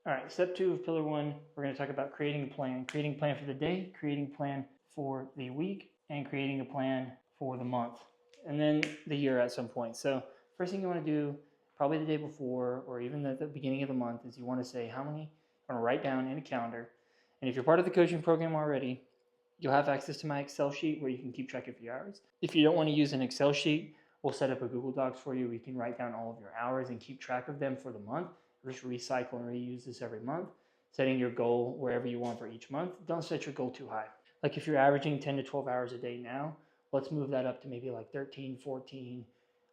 All right, step 2 of pillar 1, we're going to talk about creating a plan. Creating a plan for the day, creating a plan for the week, and creating a plan for the month, and then the year at some point. So first thing you want to do, probably the day before or even at the beginning of the month, is you want to say how many, you want to write down in a calendar. And if you're part of the coaching program already, you'll have access to my Excel sheet where you can keep track of your hours. If you don't want to use an Excel sheet, we'll set up a Google Docs for you where you can write down all of your hours and keep track of them for the month. Just recycle and reuse this every month, setting your goal wherever you want for each month. Don't set your goal too high. Like if you're averaging 10 to 12 hours a day now, let's move that up to maybe like 13, 14,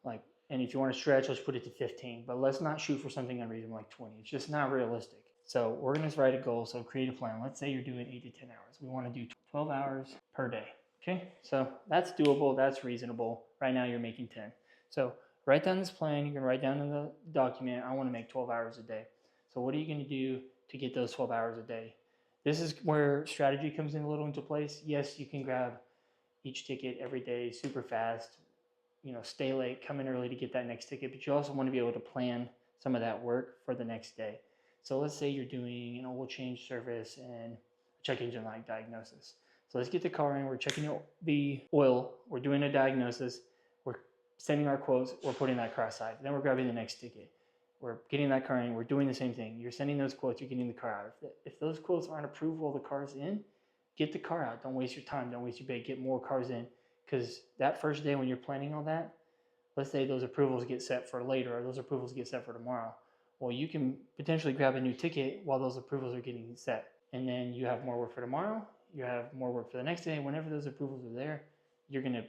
and if you want to stretch, let's put it to 15, but let's not shoot for something unreasonable like 20. It's just not realistic. So we're going to write a goal. So create a plan. Let's say you're doing 8 to 10 hours. We want to do 12 hours per day. Okay, so that's doable. That's reasonable. Right now you're making 10. So write down this plan. You can write down in the document, I want to make 12 hours a day. So what are you going to do to get those 12 hours a day? This is where strategy comes in a little into place. Yes, you can grab each ticket every day super fast, stay late, come in early to get that next ticket, but you also want to be able to plan some of that work for the next day. So let's say you're doing an oil change service and check engine light diagnosis. So let's get the car in, we're checking the oil, we're doing a diagnosis, we're sending our quotes, we're putting that car aside. Then we're grabbing the next ticket. We're getting that car in, we're doing the same thing. You're sending those quotes, you're getting the car out. If those quotes aren't approved while the car's in, get the car out. Don't waste your time, don't waste your bait, get more cars in. Because that first day when you're planning all that, let's say those approvals get set for later or those approvals get set for tomorrow. Well, you can potentially grab a new ticket while those approvals are getting set. And then you have more work for tomorrow, you have more work for the next day. Whenever those approvals are there, you're going to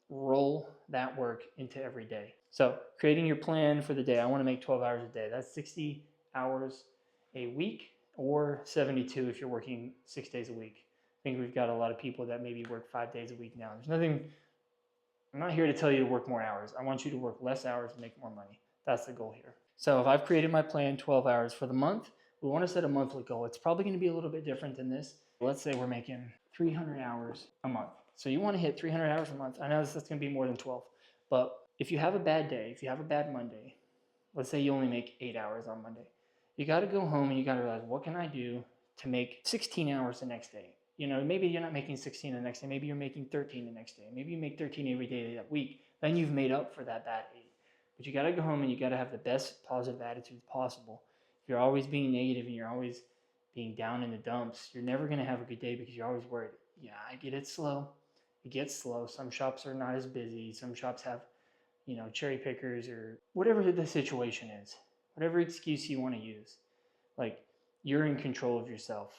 roll that work into every day. So creating your plan for the day. I want to make 12 hours a day. That's 60 hours a week or 72 if you're working 6 days a week. I think we've got a lot of people that maybe work 5 days a week now. I'm not here to tell you to work more hours. I want you to work less hours and make more money. That's the goal here. So if I've created my plan 12 hours for the month, we want to set a monthly goal. It's probably going to be a little bit different than this. Let's say we're making 300 hours a month. So you want to hit 300 hours a month. I know that's going to be more than 12, but if you have a bad day, if you have a bad Monday, let's say you only make 8 hours on Monday, you got to go home and you got to realize, what can I do to make 16 hours the next day? Maybe you're not making 16 the next day. Maybe you're making 13 the next day. Maybe you make 13 every day that week. Then you've made up for that bad 8. But you got to go home and you got to have the best positive attitude possible. If you're always being negative and you're always being down in the dumps, you're never going to have a good day because you're always worried. Yeah, I get it slow. It gets slow. Some shops are not as busy. Some shops have, cherry pickers or whatever the situation is. Whatever excuse you want to use. Like, you're in control of yourself.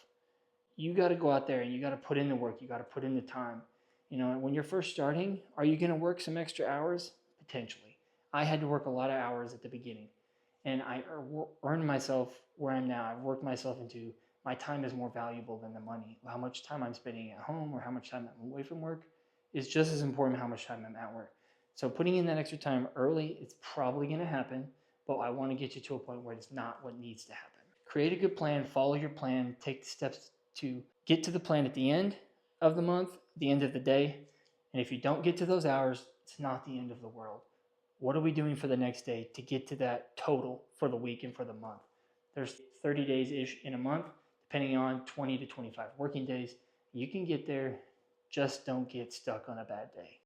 You got to go out there and you got to put in the work. You got to put in the time. When you're first starting, are you going to work some extra hours? Potentially. I had to work a lot of hours at the beginning, and I earned myself where I'm now. I've worked myself into my time is more valuable than the money. How much time I'm spending at home or how much time I'm away from work is just as important as how much time I'm at work. So putting in that extra time early, it's probably going to happen, but I want to get you to a point where it's not what needs to happen. Create a good plan, follow your plan, take the steps to get to the plan at the end of the month, the end of the day. And if you don't get to those hours, it's not the end of the world. What are we doing for the next day to get to that total for the week and for the month? There's 30 days-ish in a month, depending on 20 to 25 working days. You can get there, just don't get stuck on a bad day.